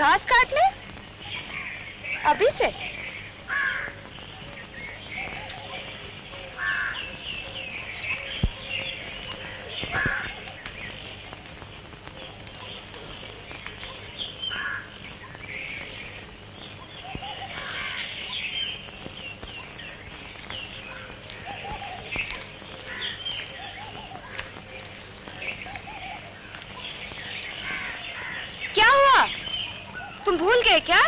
घास काटने? अभी से? क्या हुआ? तुम भूल गए क्या?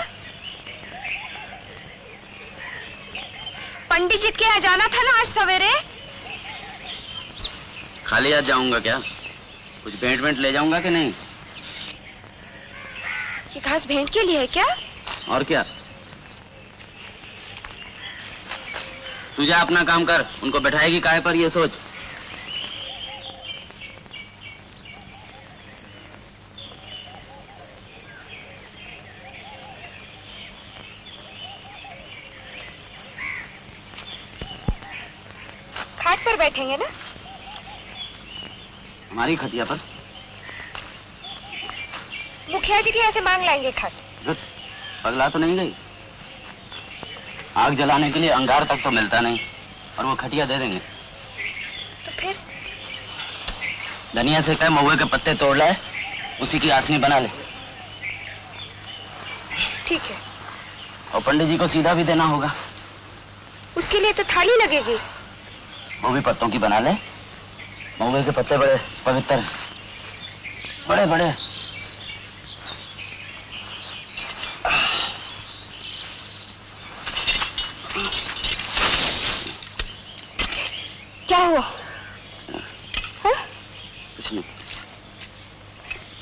पंडित जी के यहाँ जाना था ना आज सवेरे? खाली हाथ जाऊंगा क्या? कुछ भेंट वेंट ले जाऊंगा कि नहीं? ये घास भेंट के लिए है क्या? और क्या? तू जा अपना काम कर, उनको बैठाएगी काहे पर ये सोच। खाट पर बैठेंगे ना? हमारी खटिया पर? मुखिया जी के यहाँ से मांग लाएंगे खाट। पगला तो नहीं गई? आग जलाने के लिए अंगार तक तो मिलता नहीं और वो खटिया दे देंगे। तो फिर? धनिया से कह महुए के पत्ते तोड़ लाए, उसी की आसनी बना ले। ठीक है। और पंडित जी को सीधा भी देना होगा। उसके लिए तो थाली लगेगी। वो भी पत्तों की बना ले। महुए के पत्ते बड़े पवित्र हैं, बड़े बड़े। क्या हुआ? हाँ? कुछ नहीं।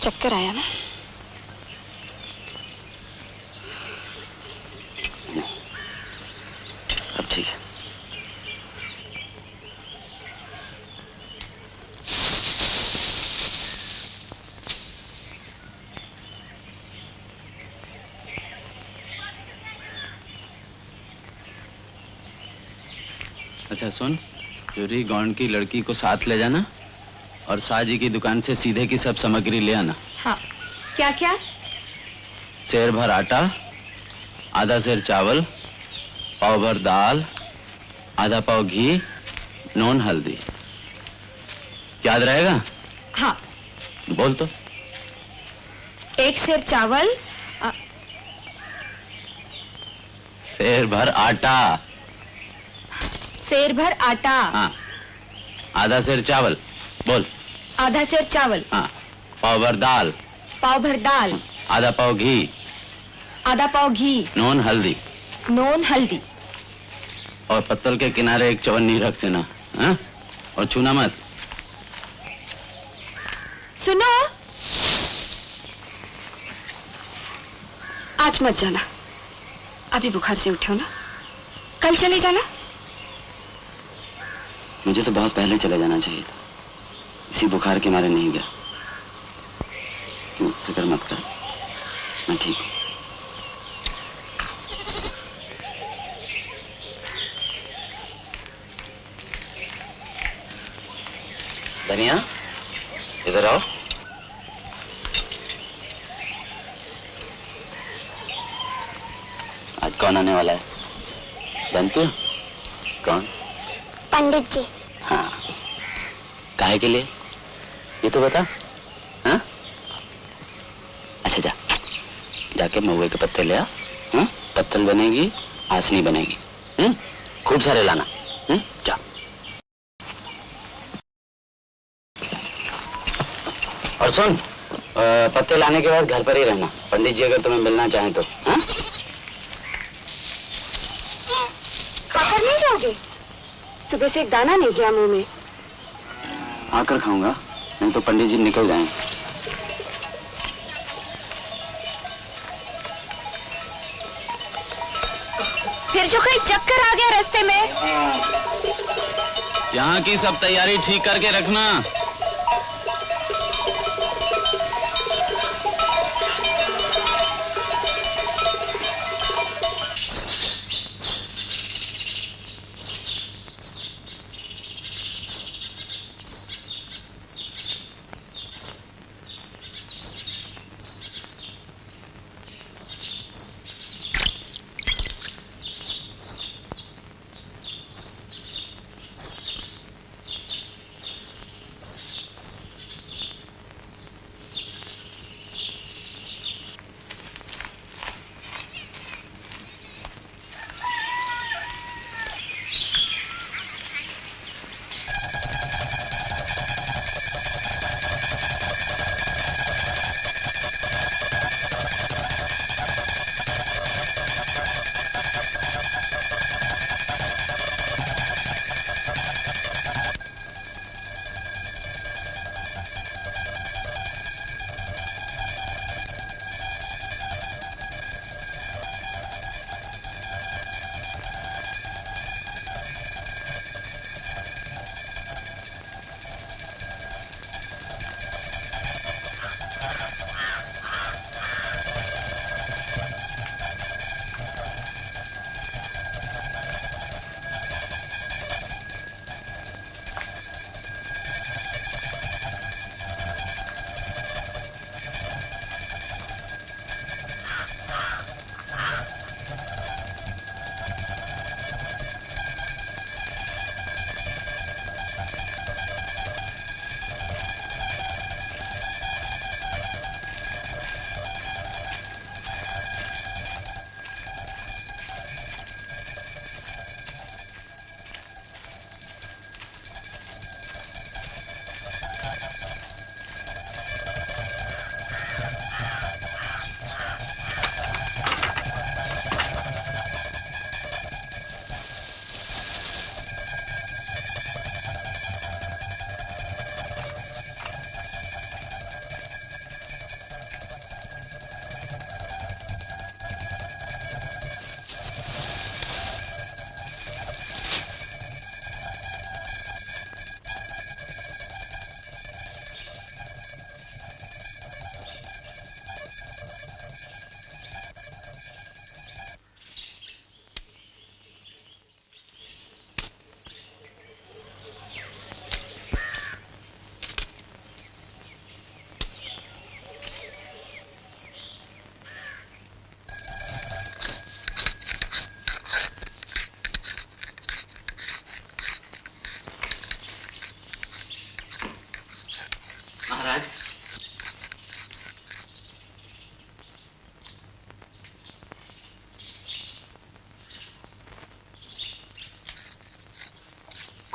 चक्कर आया ना? अब ठीक है। अच्छा सुन, चोरी गौंड की लड़की को साथ ले जाना और साजी की दुकान से सीधे की सब सामग्री ले आना। हाँ। क्या क्या? सेर भर आटा, आधा सेर चावल, पाव भर दाल, आधा पाव घी, नून हल्दी। याद रहेगा? हाँ। बोल तो। 1 सेर चावल, सेर भर आटा। सेर भर आटा। हाँ। आधा सेर चावल। बोल। आधा सेर चावल। हाँ। पाव भर दाल। पाव भर दाल। आधा पाव घी। आधा पाव घी। नून हल्दी। नून हल्दी। और पत्तल के किनारे एक चवन्नी रख देना। हाँ? और छूना मत। सुनो, आज मत जाना। अभी बुखार से उठो ना, कल चले जाना। मुझे तो बहुत पहले चले जाना चाहिए था, इसी बुखार के मारे नहीं गया। तू फिक्र मत कर, मैं ठीक हूँ। धनिया, इधर आओ। आज कौन आने वाला है जानते हो? कौन? पंडित जी। हाँ। काहे के लिए ये तो बता। हाँ? अच्छा जा, जाके महुए के पत्ते ले आ। हाँ? पत्तल बनेगी, आसनी बनेगी। खूब सारे लाना। जा। और सुन, पत्ते लाने के बाद घर पर ही रहना। पंडित जी अगर तुम्हें मिलना चाहें तो। हाँ? खाकर नहीं जाओगे? सुबह से एक दाना नहीं गया मुंह में। आकर खाऊंगा, नहीं तो पंडित जी निकल जाएंगे। फिर जो कहीं चक्कर आ गया रास्ते में। यहाँ की सब तैयारी ठीक करके रखना।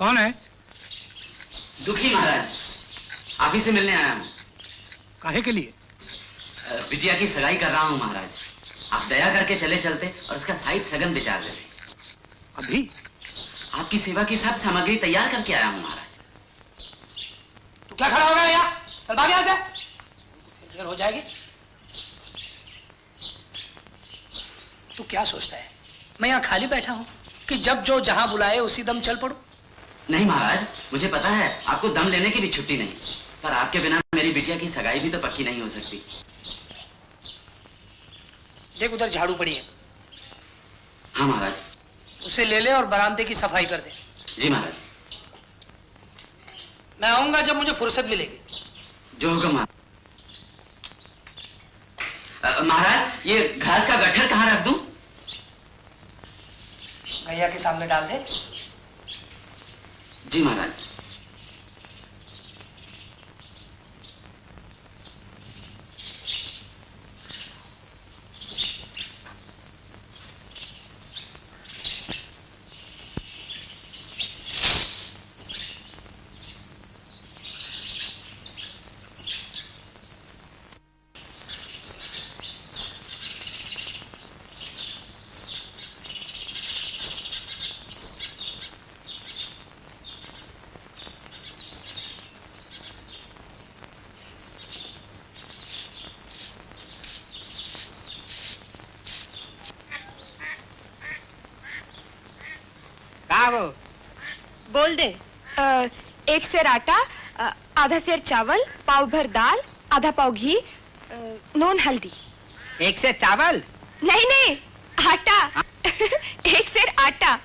कौन है? दुखी महाराज, आप ही से मिलने आया हूँ। काहे के लिए? बिटिया की सगाई कर रहा हूँ महाराज। आप दया करके चले चलते और उसका साइड सगन विचार देते। अभी? आपकी सेवा की सब सामग्री तैयार करके आया हूँ महाराज। तू क्या खड़ा हो गया यहाँ? चल भाग यहाँ से, देर हो जाएगी। तू क्या सोचता है मैं यहाँ खाली बैठा हूँ कि जब जो जहां बुलाए उसी दम चल पड़ो? नहीं महाराज, मुझे पता है आपको दम लेने की भी छुट्टी नहीं, पर आपके बिना मेरी बिटिया की सगाई भी तो पक्की नहीं हो सकती। देख उधर झाड़ू पड़ी है, हाँ महाराज। उसे ले ले और बरामदे की सफाई कर दे। जी महाराज। मैं आऊंगा जब मुझे फुर्सत मिलेगी। जो हुक्म महाराज। महाराज, ये घास का गट्ठर कहाँ रख दूं? गैया के सामने डाल दे। जी महाराज। बोल दे। एक सेर आटा, आधा सेर चावल, पाव भर दाल, आधा पाव घी, नून हल्दी। एक से चावल? नहीं नहीं, आटा। एक सेर आटा।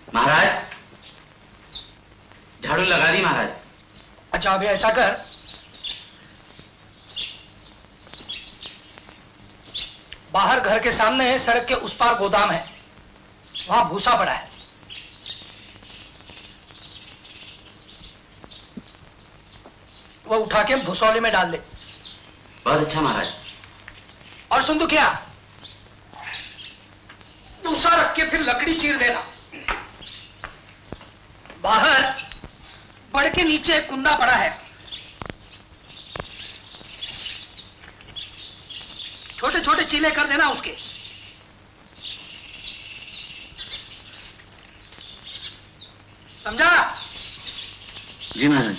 महाराज, झाड़ू लगा दी महाराज। अच्छा अभी ऐसा कर, बाहर घर के सामने सड़क के उस पार गोदाम है, वहां भूसा पड़ा है, वो उठा के भूसौली में डाल दे। बहुत अच्छा महाराज। और सुन दुखिया, भूसा रख के फिर लकड़ी चीर देना। बाहर बड़ के नीचे एक कुंदा पड़ा है, छोटे छोटे चीले कर देना उसके। समझा? जी महाराज।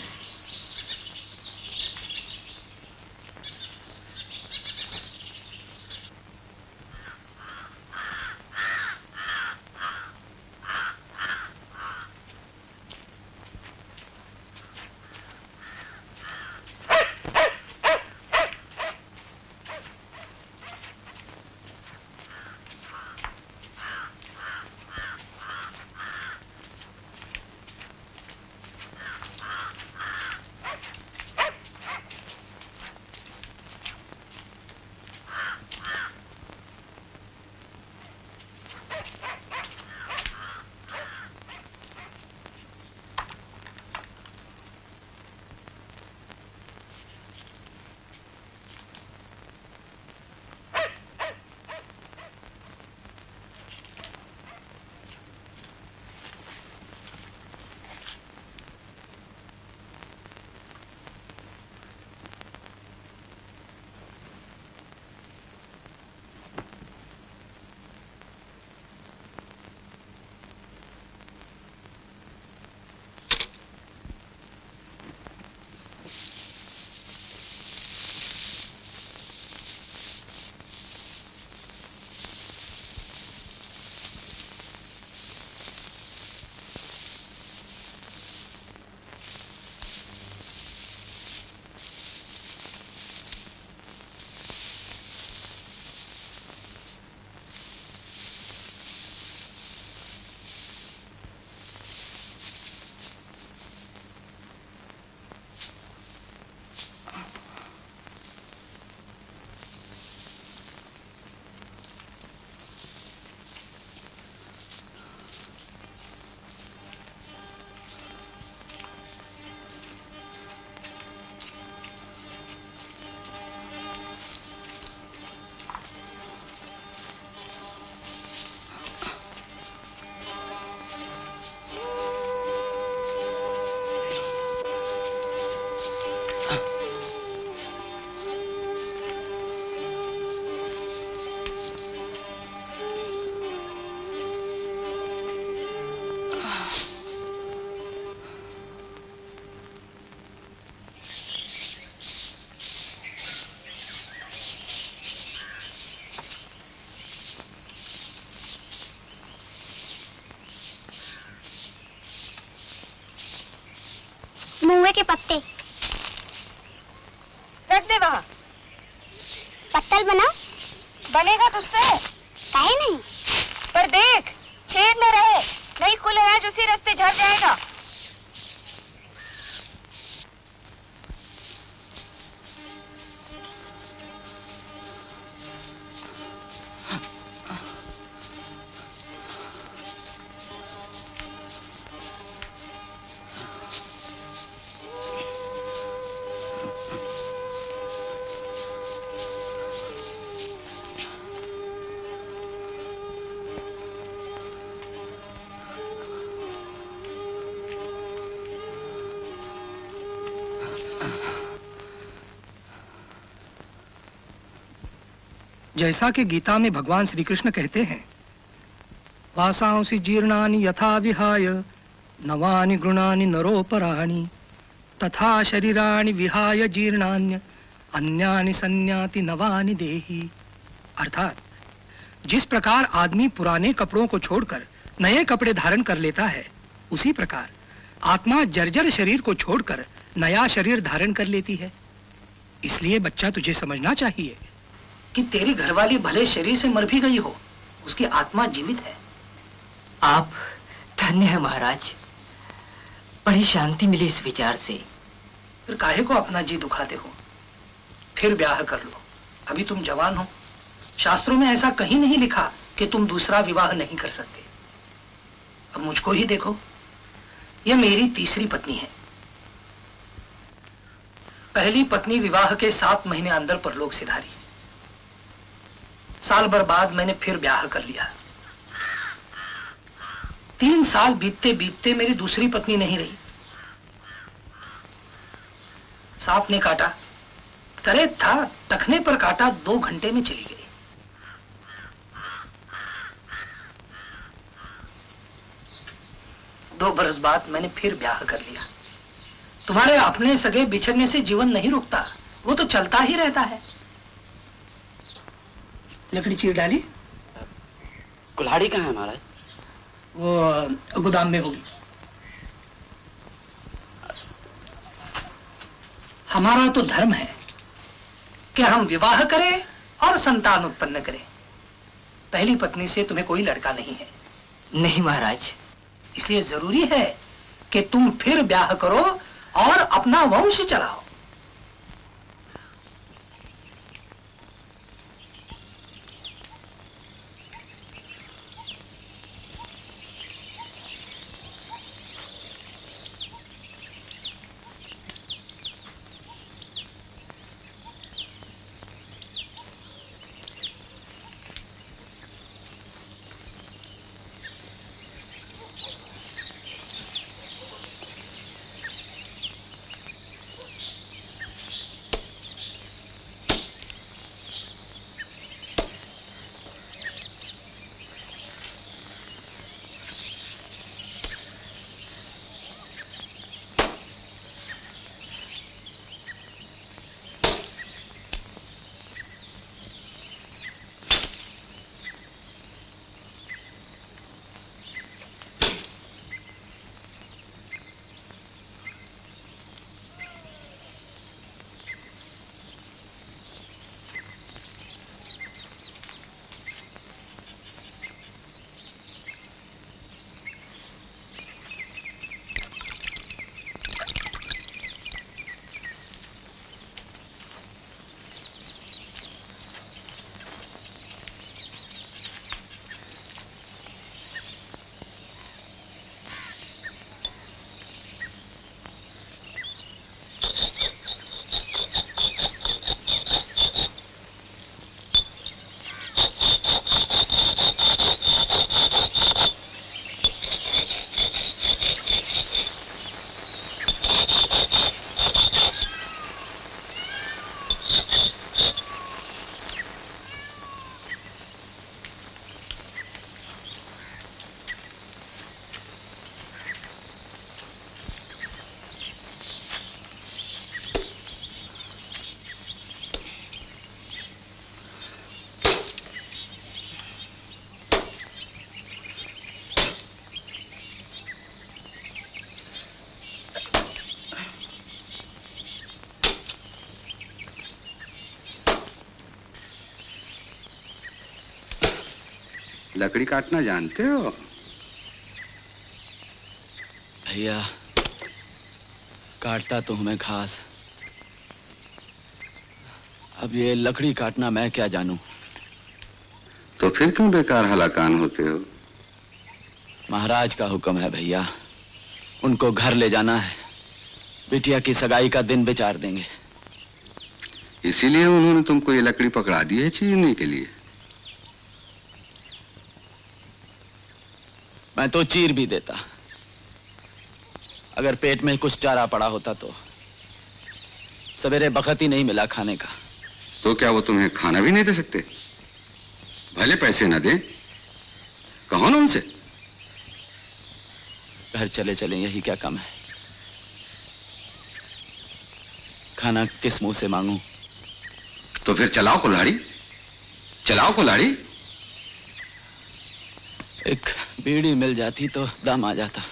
महुए के पत्ते। रख दे वहाँ। पत्तल बना। बनेगा तुझसे? काहे नहीं? पर देख, छेद न रहे, नहीं खुल अनाज उसी रास्ते झड़ जाएगा। जैसा कि गीता में भगवान श्री कृष्ण कहते हैं, वासांसि जीर्णानि यथा विहाय नवानि गृणानि नरोपराणि तथा शरीराणि विहाय जीर्णान्य अन्यानि संयाति नवानि देहि। अर्थात जिस प्रकार आदमी पुराने कपड़ों को छोड़कर नए कपड़े धारण कर लेता है, उसी प्रकार आत्मा जर्जर शरीर को छोड़कर नया शरीर धारण कर लेती है। इसलिए बच्चा, तुझे समझना चाहिए कि तेरी घरवाली भले शरीर से मर भी गई हो, उसकी आत्मा जीवित है। आप धन्य है महाराज, बड़ी शांति मिली इस विचार से। फिर काहे को अपना जी दुखाते हो? फिर ब्याह कर लो, अभी तुम जवान हो। शास्त्रों में ऐसा कहीं नहीं लिखा कि तुम दूसरा विवाह नहीं कर सकते। अब मुझको ही देखो, यह मेरी तीसरी पत्नी है। पहली पत्नी विवाह के 7 महीने अंदर परलोक सिधारी। साल भर बाद मैंने फिर ब्याह कर लिया। 3 साल बीतते बीतते मेरी दूसरी पत्नी नहीं रही। सांप ने काटा, करे था टखने पर काटा, 2 घंटे में चली गई। दो बरस बाद मैंने फिर ब्याह कर लिया। तुम्हारे अपने सगे बिछड़ने से जीवन नहीं रुकता, वो तो चलता ही रहता है। लकड़ी चीर डाली? कुल्हाड़ी कहाँ है महाराज? वो गोदाम में होगी। हमारा तो धर्म है कि हम विवाह करें और संतान उत्पन्न करें। पहली पत्नी से तुम्हें कोई लड़का नहीं है। नहीं महाराज। इसलिए जरूरी है कि तुम फिर ब्याह करो और अपना वंश चलाओ। लकड़ी काटना जानते हो? भैया काटता तो हूं मैं घास, अब ये लकड़ी काटना मैं क्या जानूं। तो फिर क्यों बेकार हलाकान होते हो? महाराज का हुक्म है भैया, उनको घर ले जाना है, बिटिया की सगाई का दिन विचार देंगे। इसीलिए उन्होंने तुमको ये लकड़ी पकड़ा दी है चीरने के लिए। मैं तो चीर भी देता, अगर पेट में कुछ चारा पड़ा होता तो। सवेरे बखत ही नहीं मिला खाने का। तो क्या वो तुम्हें खाना भी नहीं दे सकते? भले पैसे न दें, कहो ना उनसे। घर चले चले यही क्या कम है, खाना किस मुंह से मांगूं? तो फिर चलाओ कुल्हाड़ी, चलाओ कुल्हाड़ी। एक बीड़ी मिल जाती तो दम आ जाता।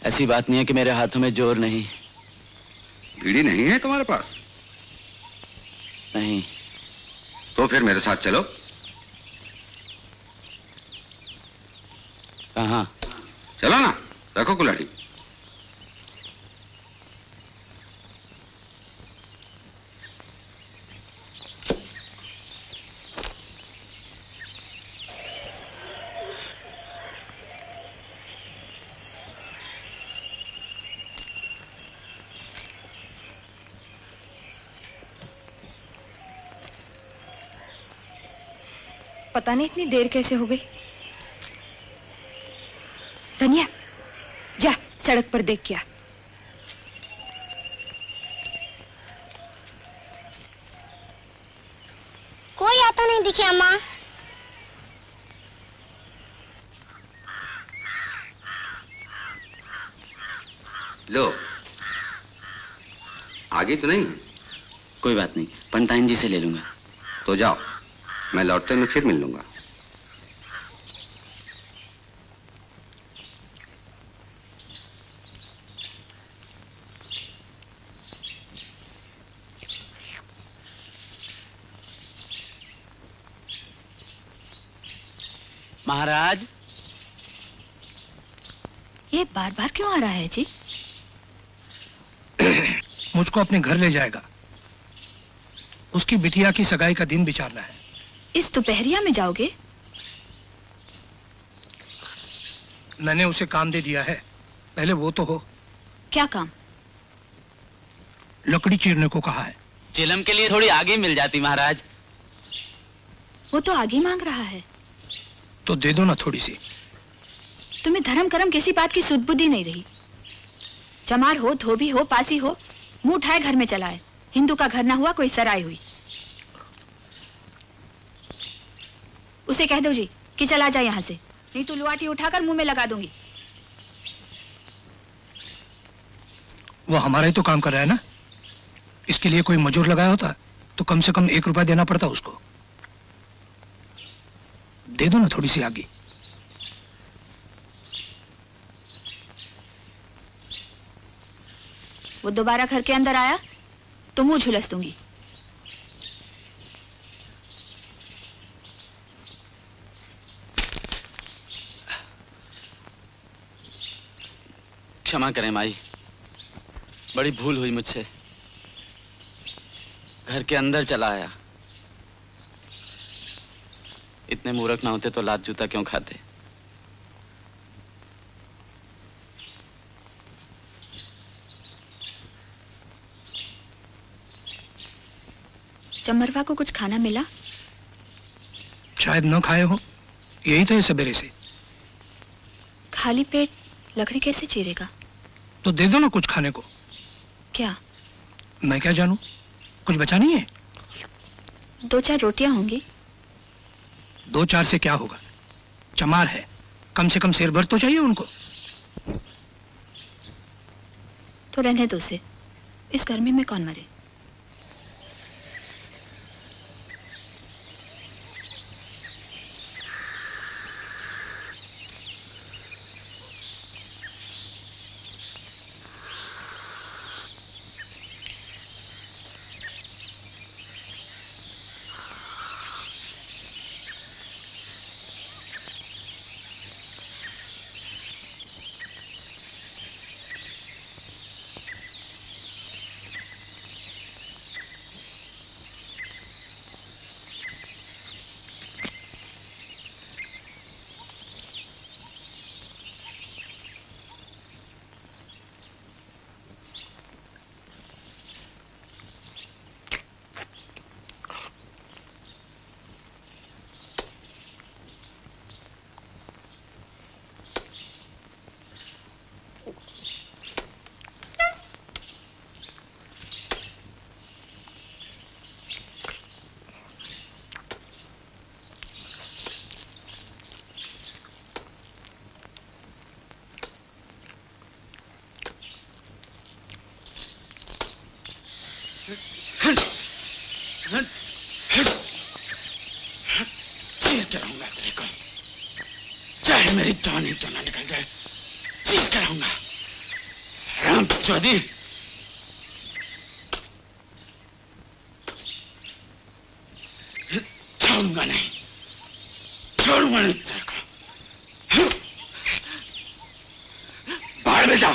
ऐसी बात नहीं है कि मेरे हाथों में जोर नहीं। बीड़ी नहीं है तुम्हारे पास? नहीं। तो फिर मेरे साथ चलो। कहां? चलो ना, रखो कुल्हाड़ी। पता नहीं इतनी देर कैसे हो गई। धनिया, जा सड़क पर देख क्या। कोई आता नहीं दिखे अम्मा। लो, आगे तो नहीं? कोई बात नहीं, पंताइन जी से ले लूंगा। तो जाओ, मैं लौटते में फिर मिल लूंगा। महाराज, ये बार बार क्यों आ रहा है जी? मुझको अपने घर ले जाएगा, उसकी बिटिया की सगाई का दिन विचारना है। इस दोपहरिया में जाओगे? मैंने उसे काम दे दिया है, पहले वो तो हो। क्या काम? लकड़ी चीरने को कहा है। चिलम के लिए थोड़ी आगे मिल जाती महाराज। वो तो आगे मांग रहा है। तो दे दो ना थोड़ी सी। तुम्हें धर्म कर्म किसी बात की सुध-बुद्धि नहीं रही। चमार हो, धोबी हो, पासी हो, मुंह उठाए घर में चलाए। हिंदू का घर ना हुआ कोई सराय हुई। उसे कह दो जी कि चला जाए यहां से, नहीं तो लुआटी उठाकर मुंह में लगा दूंगी। वो हमारा ही तो काम कर रहा है ना, इसके लिए कोई मजूर लगाया होता तो कम से कम 1 रुपया देना पड़ता उसको। दे दो ना थोड़ी सी आगे। वो दोबारा घर के अंदर आया तो मुंह झुलस दूंगी। क्षमा करें माई, बड़ी भूल हुई मुझसे। घर के अंदर चला आया। इतने मूर्ख ना होते तो लात जूता क्यों खाते। चमरवा को कुछ खाना मिला? शायद न खाए हो, यही तो है सवेरे से। खाली पेट लकड़ी कैसे चीरेगा? तो दे दो ना कुछ खाने को। क्या? मैं क्या जानूं, कुछ बचा नहीं है? 2-4 रोटियां होंगी। 2-4 से क्या होगा, चमार है, कम से कम शेर भर तो चाहिए उनको। तो रहने दो उसे, इस गर्मी में कौन मरे। चीर के रहूंगा तेरे को, चाहे मेरी जान ही क्यों ना निकल जाए, चीर के रहूंगा। राम चौधरी, छोड़ूंगा नहीं, छोड़ूंगा नहीं तेरे को। बाहर में जा,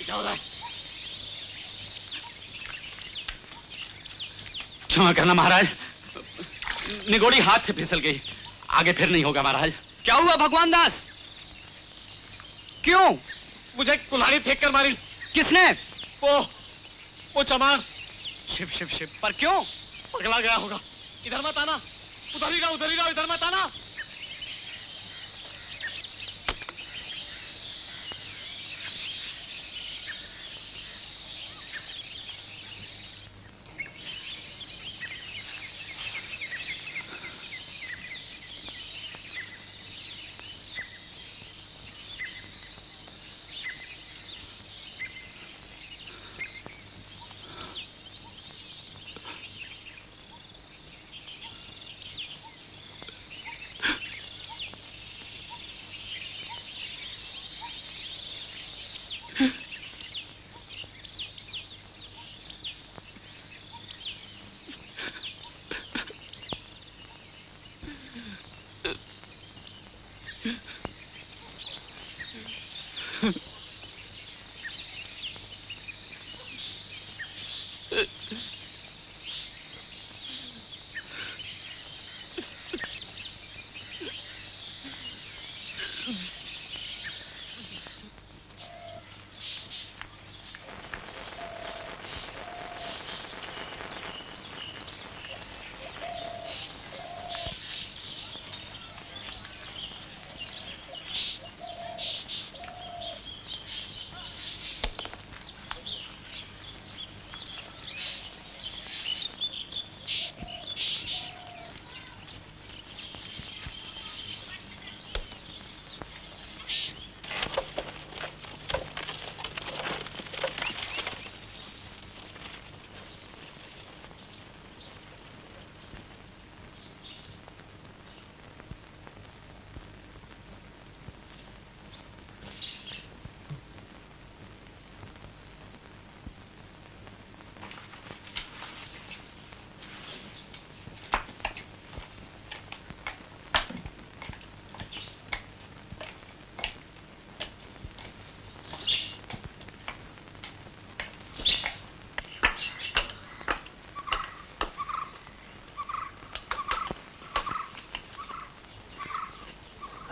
जाओ भाई। क्षमा करना महाराज, निगोड़ी हाथ से फिसल गई, आगे फिर नहीं होगा महाराज। क्या हुआ भगवान दास? क्यों? मुझे कुल्हाड़ी फेंक कर मारी। किसने? वो चमार। शिव शिव शिव, पर क्यों? पगला गया होगा। इधर मत आना, उधर ही रहो, इधर मत आना।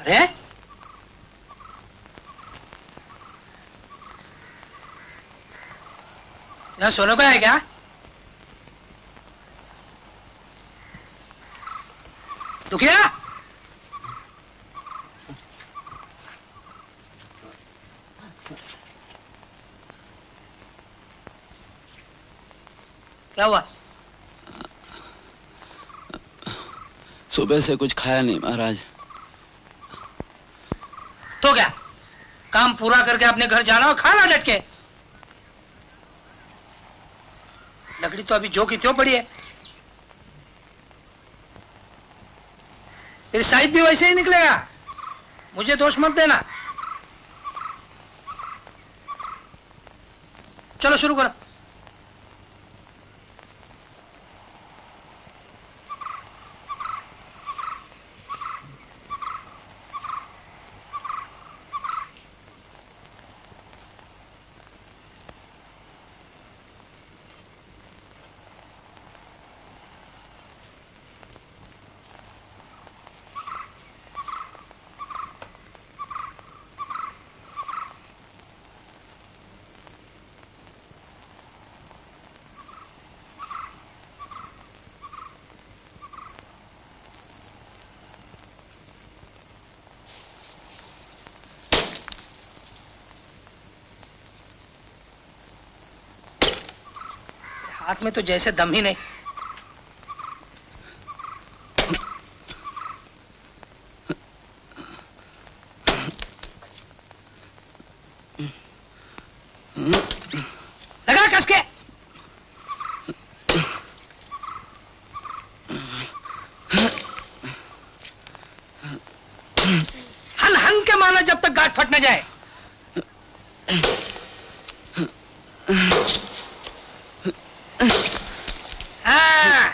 अरे यहाँ सोने को है क्या? दुखिया, क्या हुआ? सुबह से कुछ खाया नहीं महाराज। तो क्या, काम पूरा करके अपने घर जाना और खाना डट के। लकड़ी तो अभी जो की त्यों पड़ी है, फिर साहिब भी वैसे ही निकलेगा। मुझे दोष मत देना। चलो शुरू करो। हाथ में तो जैसे दम ही नहीं। लगा कस के। हन हन के माना जब तक गांठ फट न जाए। हाँ।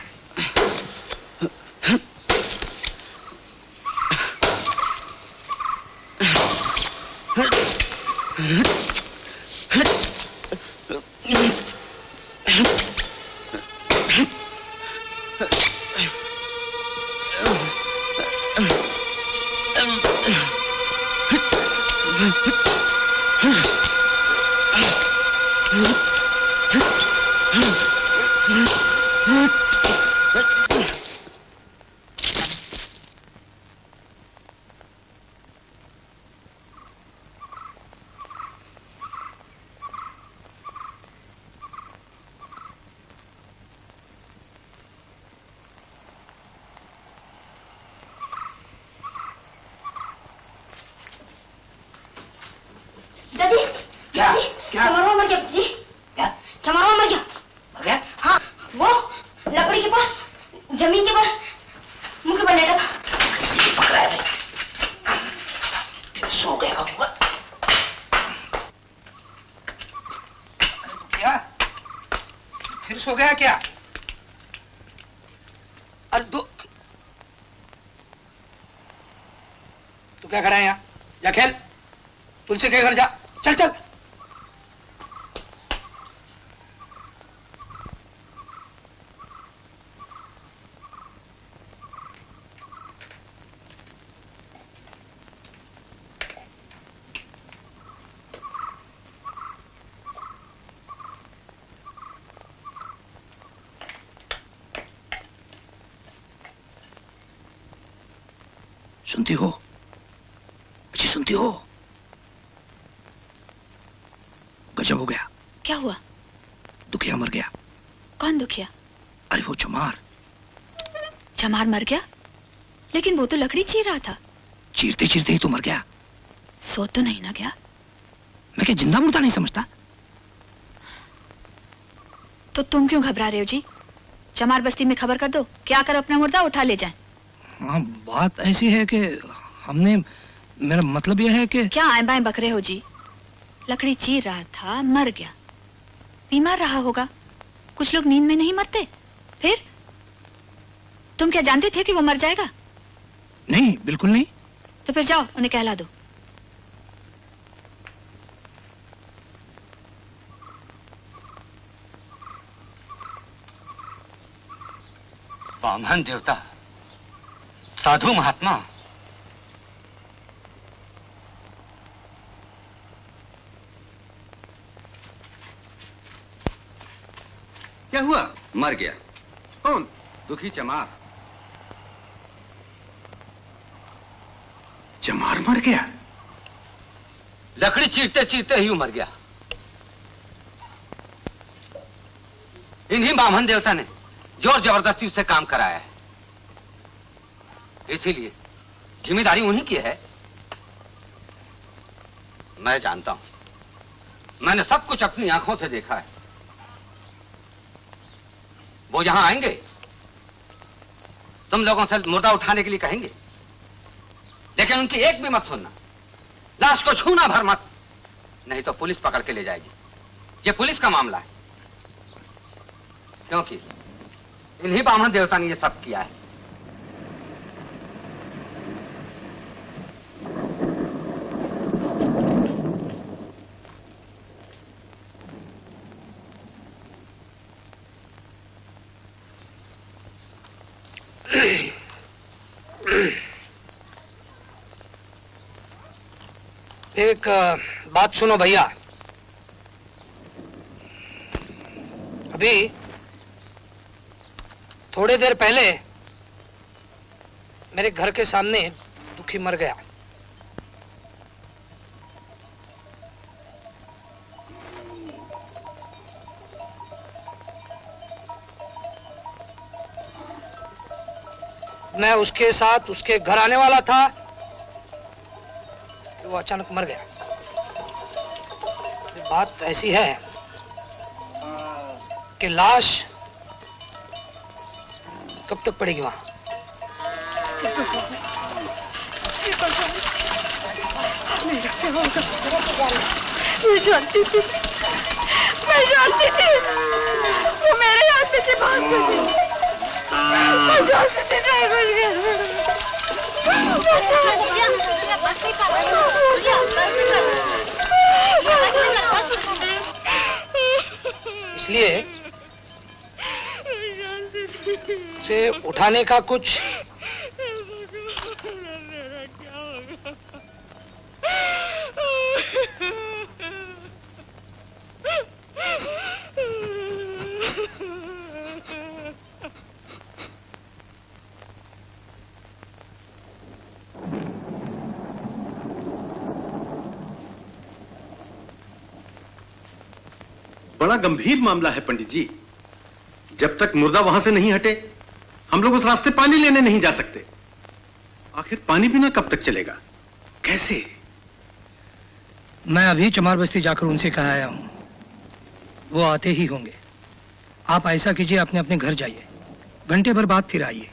दादी क्या? दादी, क्या? चमारवा मर गया जी। क्या? चमारवा मर गया। मर गया? हाँ, वो लकड़ी के पास जमीन के पर मुंह के बल लेटा था। किसी ने पकड़ा है भाई। सो गया होगा। क्या? फिर सो गया क्या? अरे तू क्या कर रहा है यहाँ? जा खेल। तुलसी के घर जा। चल चल। सुनती हो? अच्छी सुनती हो? गजब हो गया। क्या हुआ? दुखिया मर गया। कौन दुखिया? अरे वो चमार। चमार मर गया? लेकिन वो तो लकड़ी चीर रहा था। चीरते चीरते ही तो मर गया। सो तो नहीं ना गया? मैं क्या जिंदा मुर्दा नहीं समझता? तो तुम क्यों घबरा रहे हो जी? चमार बस्ती में खबर कर दो, क्या कर अपना मुर्दा उठा ले जाए। हाँ, बात ऐसी है कि हमने, मेरा मतलब यह है कि क्या आए बाएं बक रहे हो जी? लकड़ी चीर रहा था, मर गया। बीमार रहा होगा। कुछ लोग नींद में नहीं मरते। फिर तुम क्या जानते थे कि वो मर जाएगा? नहीं, बिल्कुल नहीं। तो फिर जाओ उन्हें कहला दो। वामन देवता, साधु महात्मा, क्या हुआ? मर गया। कौन? दुखी चमार। चमार मर गया? लकड़ी चीरते चीरते ही मर गया। इन्हीं बामन देवता ने जोर जबरदस्ती उससे काम कराया है। इसीलिए जिम्मेदारी उन्हीं की है। मैं जानता हूं, मैंने सब कुछ अपनी आंखों से देखा है। वो यहां आएंगे, तुम लोगों से मुर्दा उठाने के लिए कहेंगे, लेकिन उनकी एक भी मत सुनना। लाश को छूना भर मत, नहीं तो पुलिस पकड़ के ले जाएगी। ये पुलिस का मामला है, क्योंकि इन्हीं बामन देवता ने ये सब किया है। एक बात सुनो भैया। अभी थोड़ी देर पहले मेरे घर के सामने दुखी मर गया। मैं उसके साथ उसके घर आने वाला था कि वो अचानक मर गया। बात ऐसी है कि लाश कब तक पड़ेगी वहां? मैं जानती थी, मैं जानती थी, वो मेरे हाथ में से भाग गई। मैं जानती थी ड्राइवर इसलिए उसे उठाने का कुछ बड़ा गंभीर मामला है पंडित जी। जब तक मुर्दा वहां से नहीं हटे, हम लोग उस रास्ते पानी लेने नहीं जा सकते। आखिर पानी बिना कब तक चलेगा? कैसे? मैं अभी चमार बस्ती जाकर उनसे कहा आया हूं, वो आते ही होंगे। आप ऐसा कीजिए, अपने अपने घर जाइए, घंटे भर बाद फिर आइए।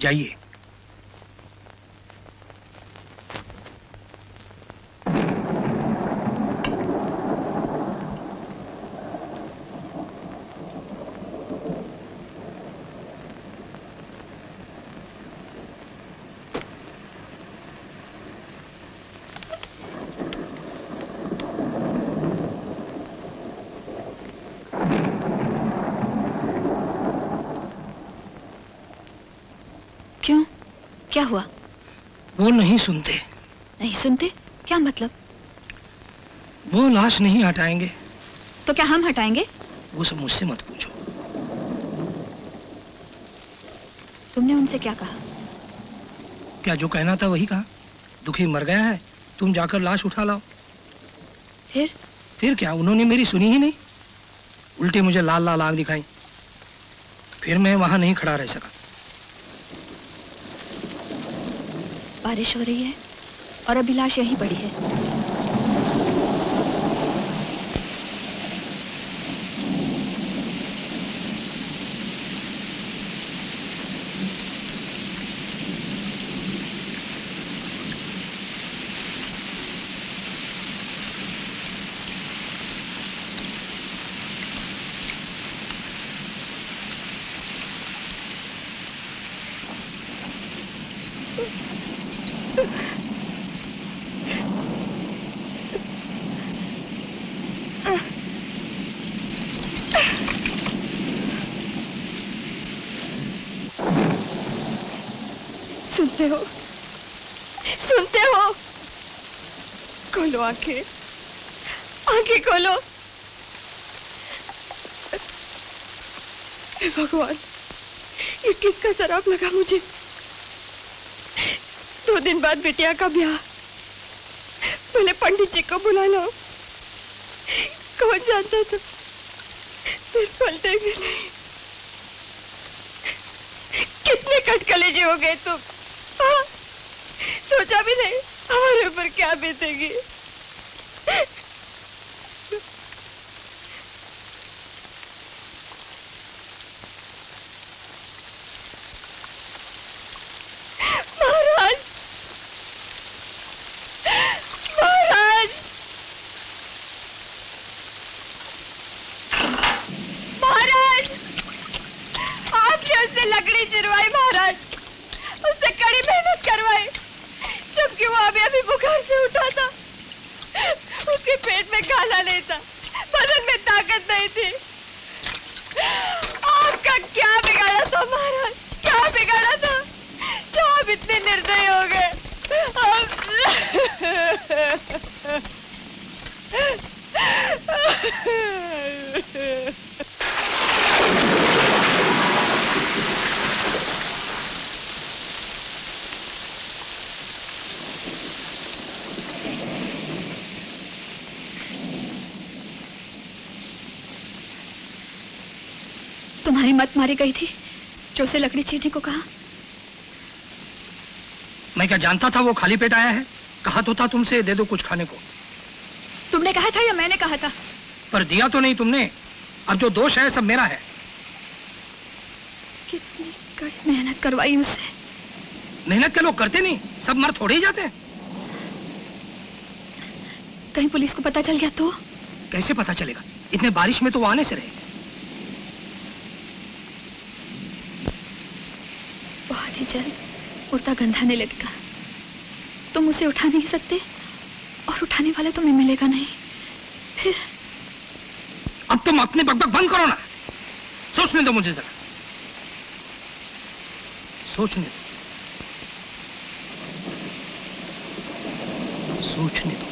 जाइए। क्यों? क्या हुआ? वो नहीं सुनते। नहीं सुनते? क्या मतलब? वो लाश नहीं हटाएंगे। तो क्या हम हटाएंगे? वो सब मुझसे मत पूछो। तुमने उनसे क्या कहा? क्या जो कहना था वही कहा। दुखी मर गया है, तुम जाकर लाश उठा लाओ। फिर क्या? उन्होंने मेरी सुनी ही नहीं, उल्टे मुझे लाल लाल आग दिखाई। फिर मैं वहां नहीं खड़ा रह सका। बारिश हो रही है और अभी लाश यहीं पड़ी है। सुनते हो? सुनते हो? खोलो आंखें, आंखें खोलो। हे भगवान, ये किसका शराब लगा मुझे? 2 दिन बाद बिटिया का ब्याह, पहले पंडित जी को बुला लो। कौन जानता था फिर पलटेंगे नहीं। कितने कटकलेजे हो गए तुम। हाँ? सोचा भी नहीं हमारे ऊपर क्या बीतेगी। महाराज, महाराज, महाराज, आपने उससे लकड़ी चिरवाई महाराज, उससे कड़ी मेहनत करवाई, जबकि वो अभी बुखार से उठा था। उसके पेट में खाना नहीं था, बदन में ताकत नहीं थी। आपका क्या बिगाड़ा था महाराज? क्या बिगाड़ा था जो आप इतने निर्दयी हो गए? तुम्हारी मत मारी गई थी जो उसे लकड़ी चीरने को कहा। मैं क्या जानता था वो खाली पेट आया है? कहा तो था तुमसे दे दो कुछ खाने को। तुमने कहा था या मैंने कहा था? पर दिया तो नहीं तुमने। अब जो दोष है सब मेरा है। कितनी कड़ी मेहनत करवाई उससे। मेहनत के लोग करते नहीं, सब मर थोड़े ही जाते हैं। कहीं पुलिस को पता चल गया तो? कैसे पता चलेगा? इतने बारिश में तो वो आने से रहे। बहुत ही जल्द मुर्दा गंधाने लगेगा। तुम उसे उठा नहीं सकते और उठाने वाला तुम्हें मिलेगा नहीं। फिर अब तुम अपनी बकबक बंद करो ना। सोचने दो मुझे जरा, सोचने दो, सोचने दो।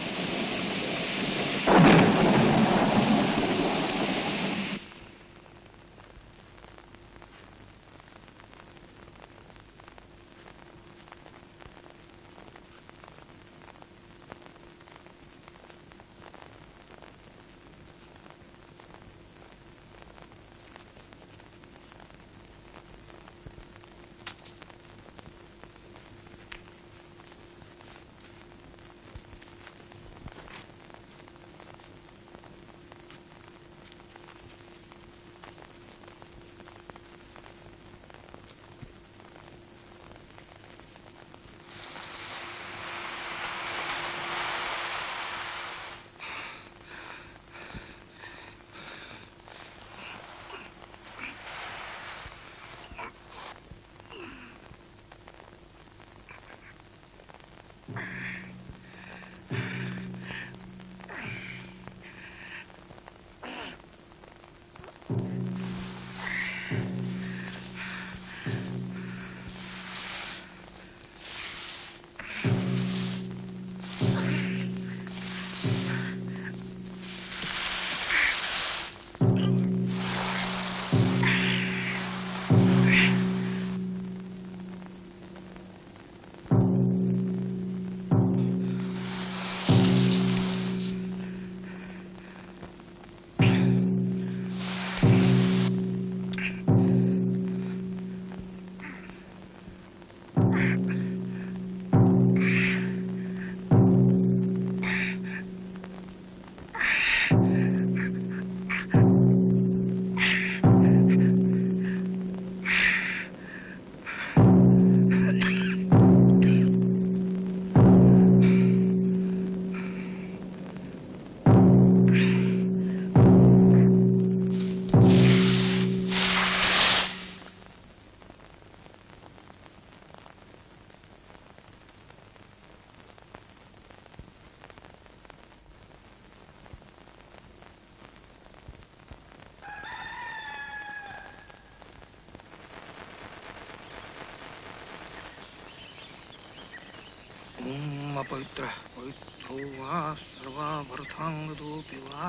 अपवित्र पवित्रो वा सर्वाभरथांगदोऽपि वा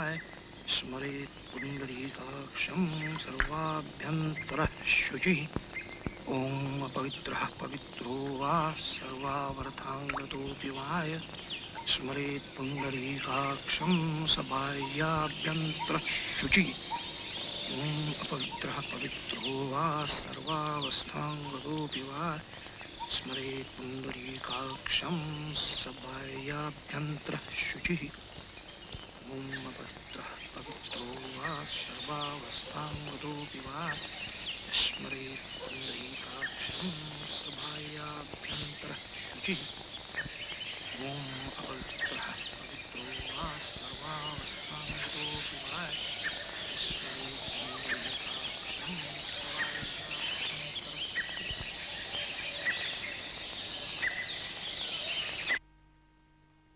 स्मरेत् पुण्डरीकाक्षं सर्वाभ्यन्तरः शुचिः। ॐ अपवित्रः पवित्रो वा सर्वाभरथांगदोऽपि वा स्मरेत् पुण्डरीकाक्षं सबाह्याभ्यन्तरः शुचिः। ॐ अपवित्रः पवित्रो वा सर्वावस्थांगदोऽपि वा स्मरेत् पुण्डरीकाक्षं सबाह्याभ्यन्तरः शुचिः। ॐ अपवित्रः पवित्रो वा सर्वावस्थांगदोऽपि वा स्मरेत्